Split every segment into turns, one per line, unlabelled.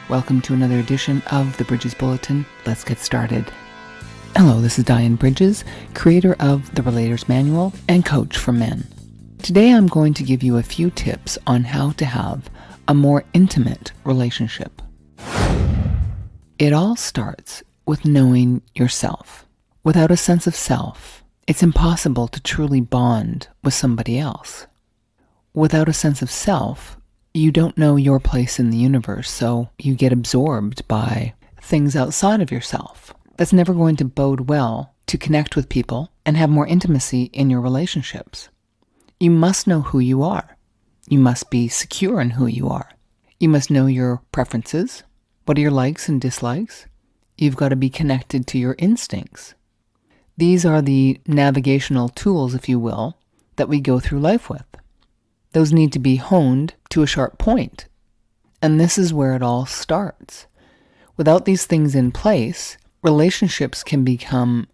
Welcome to another edition of the Bridges Bulletin. Let's get started. Hello, this is Dyann Bridges, creator of The Relator's Manual and coach for men. Today I'm going to give you a few tips on how to have a more intimate relationship. It all starts with knowing yourself. Without a sense of self, it's impossible to truly bond with somebody else. Without a sense of self, you don't know your place in the universe, so you get absorbed by things outside of yourself. That's never going to bode well to connect with people and have more intimacy in your relationships. You must know who you are. You must be secure in who you are. You must know your preferences. What are your likes and dislikes? You've got to be connected to your instincts. These are the navigational tools, if you will, that we go through life with. Those need to be honed to a sharp point. And this is where it all starts. Without these things in place, relationships can become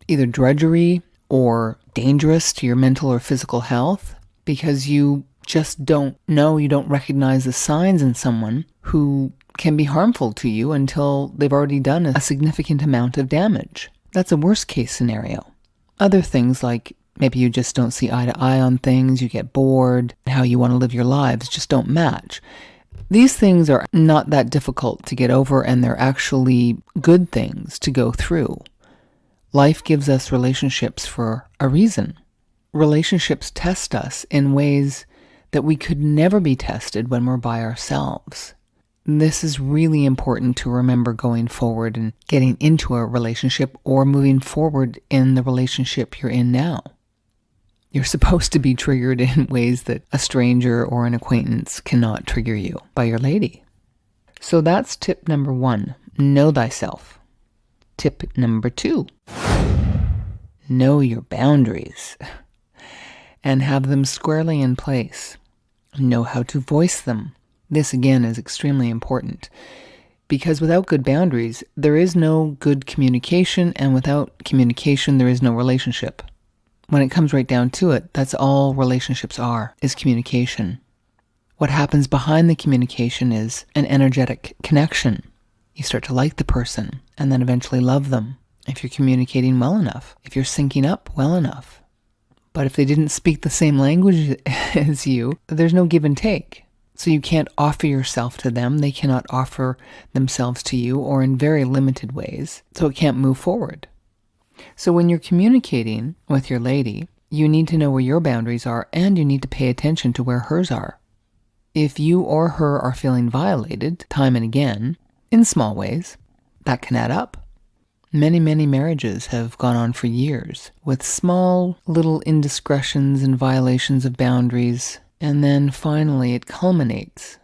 either drudgery or dangerous to your mental or physical health because you just don't know, you don't recognize the signs in someone who can be harmful to you until they've already done a significant amount of damage. That's a worst case scenario. Other things like maybe you just don't see eye to eye on things, you get bored, how you want to live your lives just don't match. These things are not that difficult to get over, and they're actually good things to go through. Life gives us relationships for a reason. Relationships test us in ways that we could never be tested when we're by ourselves. This is really important to remember going forward and getting into a relationship or moving forward in the relationship you're in now. You're supposed to be triggered in ways that a stranger or an acquaintance cannot trigger you by your lady. So that's tip number 1, know thyself. Tip number 2, know your boundaries and have them squarely in place. Know how to voice them. This again is extremely important because without good boundaries, there is no good communication, and without communication, there is no relationship. When it comes right down to it, that's all relationships are, is communication. What happens behind the communication is an energetic connection. You start to like the person and then eventually love them if you're communicating well enough, if you're syncing up well enough. But if they didn't speak the same language as you, there's no give and take. So you can't offer yourself to them, they cannot offer themselves to you, or in very limited ways, so it can't move forward. So when you're communicating with your lady, you need to know where your boundaries are, and you need to pay attention to where hers are. If you or her are feeling violated time and again, in small ways, that can add up. Many, many marriages have gone on for years with small little indiscretions and violations of boundaries, and then finally it culminates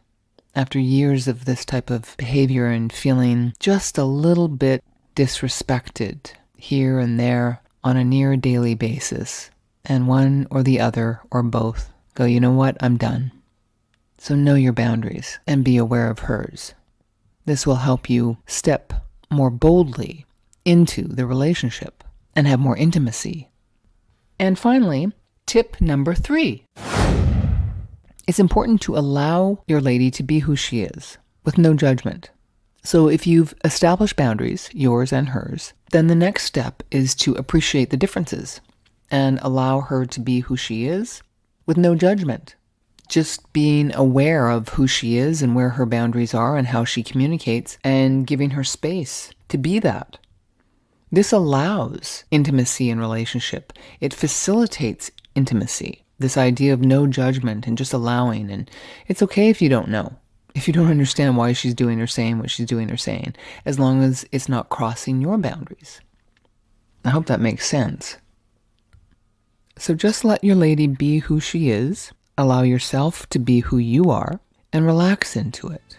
after years of this type of behavior and feeling just a little bit disrespected here and there on a near daily basis, and one or the other or both go, you know what, I'm done. So know your boundaries and be aware of hers. This will help you step more boldly into the relationship and have more intimacy. And finally, tip number 3. It's important to allow your lady to be who she is with no judgment. So if you've established boundaries, yours and hers, then the next step is to appreciate the differences and allow her to be who she is with no judgment. Just being aware of who she is and where her boundaries are and how she communicates, and giving her space to be that. This allows intimacy in relationship. It facilitates intimacy. This idea of no judgment and just allowing. And it's okay if you don't know. If you don't understand why she's doing or saying what she's doing or saying, as long as it's not crossing your boundaries. I hope that makes sense. So just let your lady be who she is, allow yourself to be who you are, and relax into it.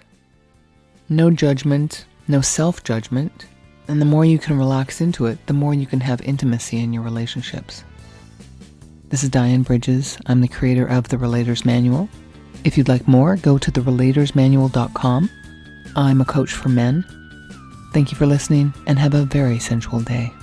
No judgment, no self-judgment, and the more you can relax into it, the more you can have intimacy in your relationships. This is Dyann Bridges. I'm the creator of The Relator's Manual. If you'd like more, go to therelatorsmanual.com. I'm a coach for men. Thank you for listening, and have a very sensual day.